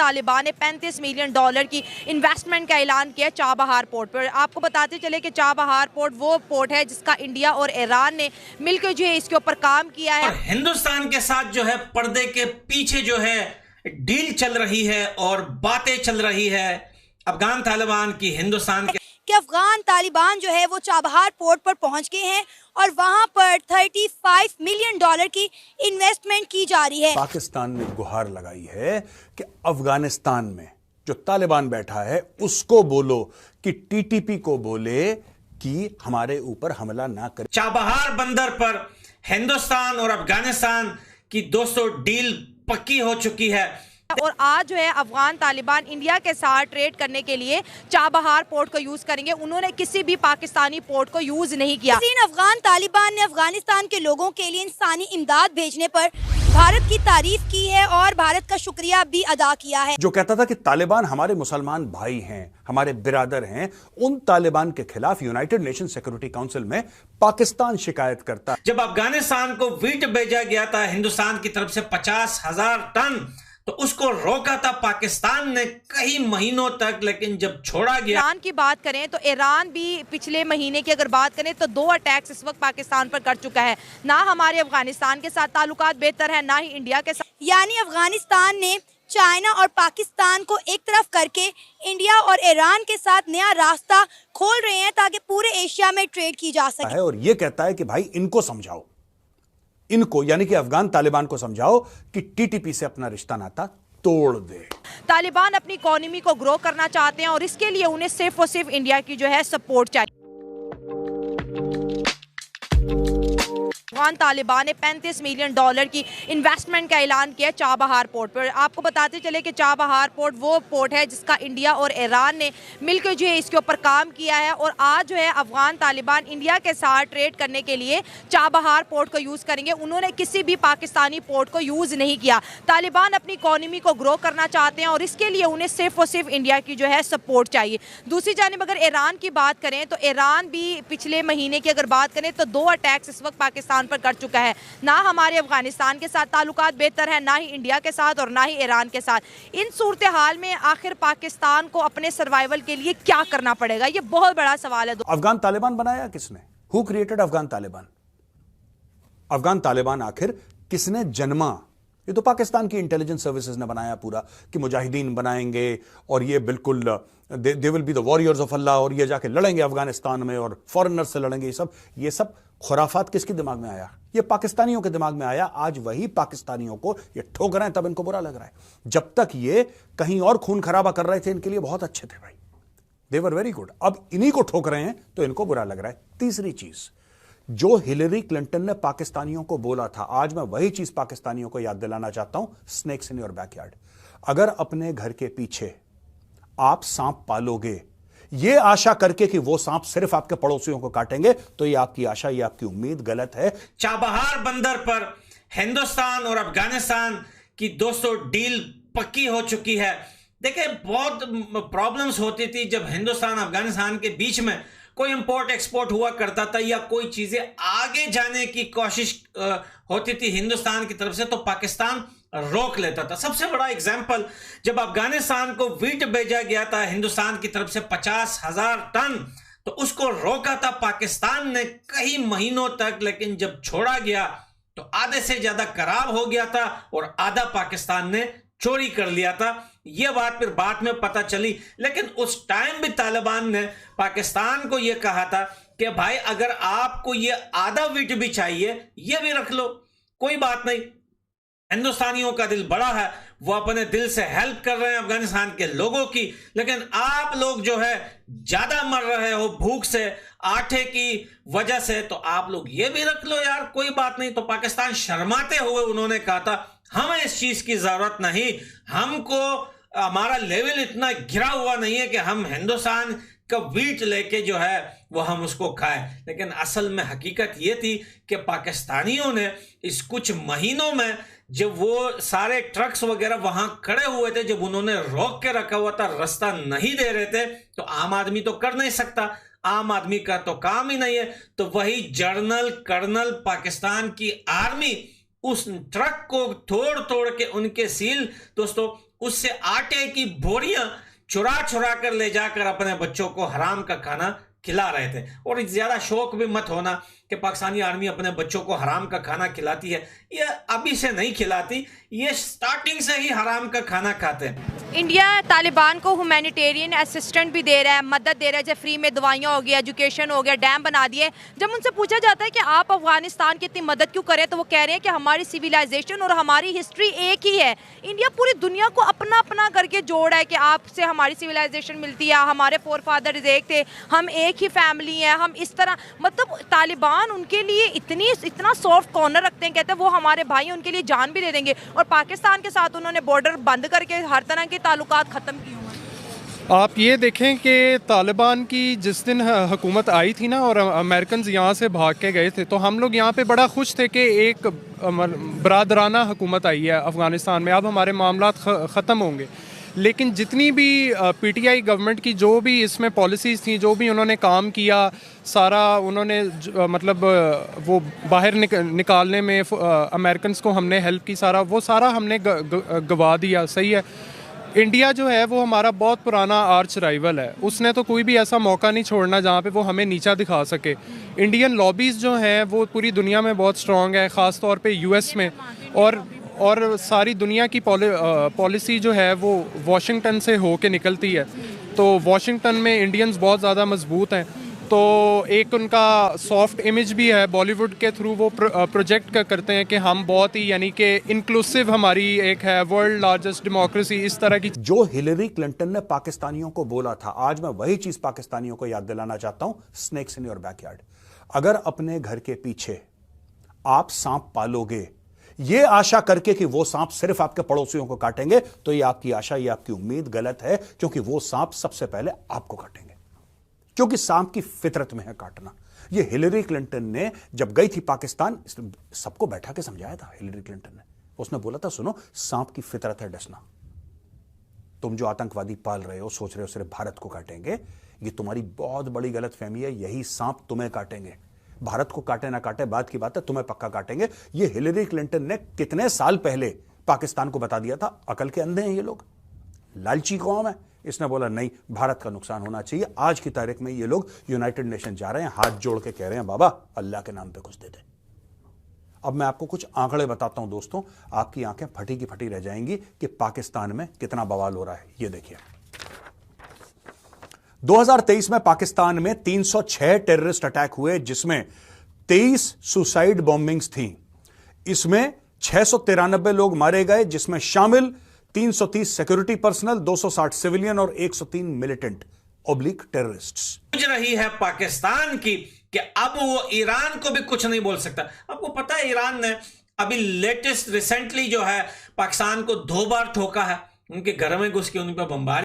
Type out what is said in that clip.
तालिबान ने $35 मिलियन की इन्वेस्टमेंट का ऐलान किया चाबहार पोर्ट पर। आपको बताते चले कि चाबहार पोर्ट वो पोर्ट है जिसका इंडिया और ईरान ने मिलकर जो है इसके ऊपर काम किया है। और हिंदुस्तान के साथ जो है पर्दे के पीछे जो है डील चल रही है और बातें चल रही है अफगान तालिबान की हिंदुस्तान के कि अफगान तालिबान जो है वो चाबहार पोर्ट पर पहुंच गए हैं और वहां पर $35 मिलियन की इन्वेस्टमेंट की जा रही है। पाकिस्तान ने गुहार लगाई है कि अफगानिस्तान में जो तालिबान बैठा है उसको बोलो कि टीटीपी को बोले कि हमारे ऊपर हमला ना करे। चाबहार बंदर पर हिंदुस्तान और अफगानिस्तान की दोस्तों डील पक्की हो चुकी है और आज जो है अफगान तालिबान इंडिया के साथ ट्रेड करने के लिए चाबहार पोर्ट को यूज करेंगे। उन्होंने किसी भी पाकिस्तानी पोर्ट को यूज नहीं किया। लेकिन अफगान तालिबान ने अफगानिस्तान के लोगों के लिए इंसानी इमदाद भेजने पर भारत की तारीफ की है और भारत का शुक्रिया भी अदा किया है। जो कहता था कि तालिबान हमारे मुसलमान भाई हैं, हमारे बिरादर हैं, उन तालिबान के खिलाफ यूनाइटेड नेशन सिक्योरिटी काउंसिल में पाकिस्तान शिकायत करता। जब अफगानिस्तान को वीट भेजा गया था हिंदुस्तान की तरफ से 50,000 टन, तो उसको रोका था पाकिस्तान ने कई महीनों तक, लेकिन जब छोड़ा गया। ईरान की बात करें तो ईरान भी पिछले महीने की अगर बात करें तो 2 अटैक्स इस वक्त पाकिस्तान पर कर चुका है। ना हमारे अफगानिस्तान के साथ ताल्लुकात बेहतर है, ना ही इंडिया के साथ। यानी अफगानिस्तान ने चाइना और पाकिस्तान को एक तरफ करके इंडिया और ईरान के साथ नया रास्ता खोल रहे हैं ताकि पूरे एशिया में ट्रेड की जा सके। और ये कहता है कि भाई इनको समझाओ, इनको यानी कि अफगान तालिबान को समझाओ कि टीटीपी से अपना रिश्ता नाता तोड़ दे। तालिबान अपनी इकोनॉमी को ग्रो करना चाहते हैं और इसके लिए उन्हें सिर्फ और सिर्फ इंडिया की जो है सपोर्ट चाहिए। अफगान तालिबान ने $35 मिलियन की इन्वेस्टमेंट का ऐलान किया चाबहार पोर्ट पर। आपको बताते चले कि चाबहार पोर्ट वो पोर्ट है जिसका इंडिया और ईरान ने मिलकर जो है इसके ऊपर काम किया है और आज जो है अफगान तालिबान इंडिया के साथ ट्रेड करने के लिए चाबहार पोर्ट को यूज करेंगे। उन्होंने किसी भी पाकिस्तानी पोर्ट को यूज नहीं किया। तालिबान अपनी इकोनॉमी को ग्रो करना चाहते हैं और इसके लिए उन्हें सिर्फ और सिर्फ इंडिया की जो है सपोर्ट चाहिए। दूसरी जानिब अगर ईरान की बात करें तो ईरान भी पिछले महीने की अगर बात करें तो 2 अटैक्स इस वक्त पाकिस्तान पर कर चुका है। ना हमारे अफगानिस्तान के साथ ताल्लुकात बेहतर है, ना ही इंडिया के साथ और ना ही ईरान के साथ। इन सूरत हाल में आखिर पाकिस्तान को अपने सर्वाइवल के लिए क्या करना पड़ेगा, ये बहुत बड़ा सवाल है। अफगान तालिबान बनाया किसने? Who created Afghan Taliban? अफगान तालिबान आखिर किसने जन्मा? ये तो पाकिस्तान की इंटेलिजेंस सर्विसेज ने बनाया पूरा कि मुजाहिदीन बनाएंगे और ये बिल्कुल they will be the warriors of Allah और ये जाके लड़ेंगे अफगानिस्तान में और फॉरेनर से लड़ेंगे। ये सब खुराफात किसके दिमाग में आया? ये पाकिस्तानियों के दिमाग में आया। आज वही पाकिस्तानियों को ये ठोक रहे हैं तब इनको बुरा लग रहा है। जब तक ये कहीं और खून खराबा कर रहे थे इनके लिए बहुत अच्छे थे भाई, दे वर वेरी गुड। अब इन्हीं को ठोक रहे हैं तो इनको बुरा लग रहा है। तीसरी चीज जो हिलरी क्लिंटन ने पाकिस्तानियों को बोला था, आज मैं वही चीज पाकिस्तानियों को याद दिलाना चाहता हूं। Snakes in your backyard. अगर अपने घर के पीछे आप सांप पालोगे ये आशा करके कि वो सांप सिर्फ आपके पड़ोसियों को काटेंगे, तो ये आपकी आशा, ये आपकी उम्मीद गलत है। चाबहार बंदर पर हिंदुस्तान और अफगानिस्तान की दोस्तों डील पक्की हो चुकी है। देखिए बहुत प्रॉब्लम्स होती थी जब हिंदुस्तान अफगानिस्तान के बीच में कोई इंपोर्ट एक्सपोर्ट हुआ करता था या कोई चीजें आगे जाने की कोशिश होती थी हिंदुस्तान की तरफ से, तो पाकिस्तान रोक लेता था। सबसे बड़ा एग्जाम्पल जब अफगानिस्तान को वीट भेजा गया था हिंदुस्तान की तरफ से 50,000 टन, तो उसको रोका था पाकिस्तान ने कई महीनों तक, लेकिन जब छोड़ा गया तो आधे से ज्यादा खराब हो गया था और आधा पाकिस्तान ने चोरी कर लिया था। यह बात फिर बाद में पता चली, लेकिन उस टाइम भी तालिबान ने पाकिस्तान को यह कहा था कि भाई अगर आपको यह आधा वीट भी चाहिए यह भी रख लो, कोई बात नहीं। हिंदुस्तानियों का दिल बड़ा है, वो अपने दिल से हेल्प कर रहे हैं अफगानिस्तान के लोगों की, लेकिन आप लोग जो है ज्यादा मर रहे हो भूख से, आटे की वजह से, तो आप लोग ये भी रख लो यार, कोई बात नहीं। तो पाकिस्तान शर्माते हुए उन्होंने कहा था हमें इस चीज की जरूरत नहीं, हमको हमारा लेवल इतना गिरा हुआ नहीं है कि हम हिंदुस्तान का वीट लेके जो है वो हम उसको खाएं। लेकिन असल में हकीकत ये थी कि पाकिस्तानियों ने इस कुछ महीनों में जब वो सारे ट्रक्स वगैरह वहां खड़े हुए थे, जब उन्होंने रोक के रखा हुआ था, रास्ता नहीं दे रहे थे, तो आम आदमी तो कर नहीं सकता, आम आदमी का तो काम ही नहीं है। तो वही जनरल कर्नल पाकिस्तान की आर्मी उस ट्रक को तोड़ तोड़ के उनके सील दोस्तों उससे आटे की बोरियां चुरा चुरा कर ले जाकर अपने बच्चों को हराम का खाना खिला रहे थे। और ज्यादा शौक भी मत होना कि पाकिस्तानी आर्मी अपने बच्चों को हराम का खाना खिलाती है, ये अभी से नहीं खिलाती, ये स्टार्टिंग से ही हराम का खाना खाते हैं। इंडिया तालिबान को ह्यूमैनिटेरियन असिस्टेंट भी दे रहा है, मदद दे रहा है, जैसे फ्री में दवाइयाँ हो गया, एजुकेशन हो गया, डैम बना दिए। जब उनसे पूछा जाता है कि आप अफगानिस्तान की इतनी मदद क्यों करें, तो वो कह रहे हैं कि हमारी सिविलाइजेशन और हमारी हिस्ट्री एक ही है। इंडिया पूरी दुनिया को अपना अपना करके जोड़ा है कि आपसे हमारी सिविलाइजेशन मिलती है, हमारे फोर फादर्स एक थे, हम एक ही फैमिली हैं, हम इस तरह, मतलब तालिबान उनके लिए इतना सॉफ्ट कॉर्नर रखते हैं, कहते हैं वो हमारे भाई हैं, उनके लिए जान भी दे देंगे। और पाकिस्तान के साथ उन्होंने बॉर्डर बंद करके हर तरह के ताल्लुकात ख़त्म किए हुए हैं। आप ये देखें कि तालिबान की जिस दिन हुकूमत आई थी ना और अमेरिकन यहाँ से भाग के गए थे, तो हम लोग यहाँ पे बड़ा खुश थे कि एक बरादराना हुकूमत आई है अफ़गानिस्तान में, अब हमारे मामलात ख़त्म होंगे। लेकिन जितनी भी पीटीआई गवर्नमेंट की जो भी इसमें पॉलिसीज़ थी, जो भी उन्होंने काम किया, सारा उन्होंने मतलब वो बाहर निकालने में अमेरिकन को हमने हेल्प की, वो सारा हमने गवा दिया। सही है, इंडिया जो है वो हमारा बहुत पुराना आर्च राइवल है, उसने तो कोई भी ऐसा मौका नहीं छोड़ना जहाँ पे वो हमें नीचा दिखा सके। इंडियन लॉबीज़ जो हैं वो पूरी दुनिया में बहुत स्ट्रॉन्ग है, ख़ास तौर पे यूएस में, और सारी दुनिया की पॉलिसी जो है वो वाशिंगटन से हो के निकलती है। तो वाशिंगटन में इंडियंस बहुत ज़्यादा मजबूत हैं, तो एक उनका सॉफ्ट इमेज भी है, बॉलीवुड के थ्रू वो प्रोजेक्ट करते हैं कि हम बहुत ही, यानी कि इंक्लूसिव हमारी एक है, वर्ल्ड लार्जेस्ट डेमोक्रेसी, इस तरह की। जो हिलरी क्लिंटन ने पाकिस्तानियों को बोला था, आज मैं वही चीज पाकिस्तानियों को याद दिलाना चाहता हूं, स्नेक्स इन योर बैकयार्ड। अगर अपने घर के पीछे आप सांप पालोगे ये आशा करके कि वो सांप सिर्फ आपके पड़ोसियों को काटेंगे, तो ये आपकी आशा, ये आपकी उम्मीद गलत है, क्योंकि वो सांप सबसे पहले आपको काटेंगे, क्योंकि सांप की फितरत में है काटना। ये हिलरी क्लिंटन ने जब गई थी पाकिस्तान, सबको बैठा के समझाया था हिलरी क्लिंटन ने। उसने बोला था, सुनो, सांप की फितरत है डसना। तुम जो आतंकवादी पाल रहे हो, सोच रहे हो सिर्फ भारत को काटेंगे, ये तुम्हारी बहुत बड़ी गलतफहमी है। यही सांप तुम्हें काटेंगे, भारत को काटे ना काटे बात की बात है, तुम्हें पक्का काटेंगे। ये हिलरी क्लिंटन ने कितने साल पहले पाकिस्तान को बता दिया था। अकल के अंधे हैं ये लोग, लालची कौम है। इसने बोला नहीं, भारत का नुकसान होना चाहिए। आज की तारीख में ये लोग यूनाइटेड नेशन जा रहे हैं, हाथ जोड़ के कह रहे हैं, बाबा अल्लाह के नाम पे कुछ दे दे। अब मैं आपको कुछ आंकड़े बताता हूं दोस्तों, आपकी आंखें फटी की फटी रह जाएंगी कि पाकिस्तान में कितना बवाल हो रहा है। ये देखिए, 2023 में पाकिस्तान में 306 टेररिस्ट अटैक हुए, जिसमें 23 सुसाइड बॉम्बिंग्स थी। इसमें 693 लोग मारे गए, जिसमें शामिल 330 सिक्योरिटी पर्सनल, 260 सिविलियन और 103 मिलिटेंट ऑब्लिक टेररिस्ट्स। पूछ रही है पाकिस्तान की कि अब वो ईरान को भी कुछ नहीं बोल सकता। आपको पता है ईरान ने अभी लेटेस्ट रिसेंटली जो है पाकिस्तान को 2 बार ठोका है, उनके घर में घुस के उन पर बमबारी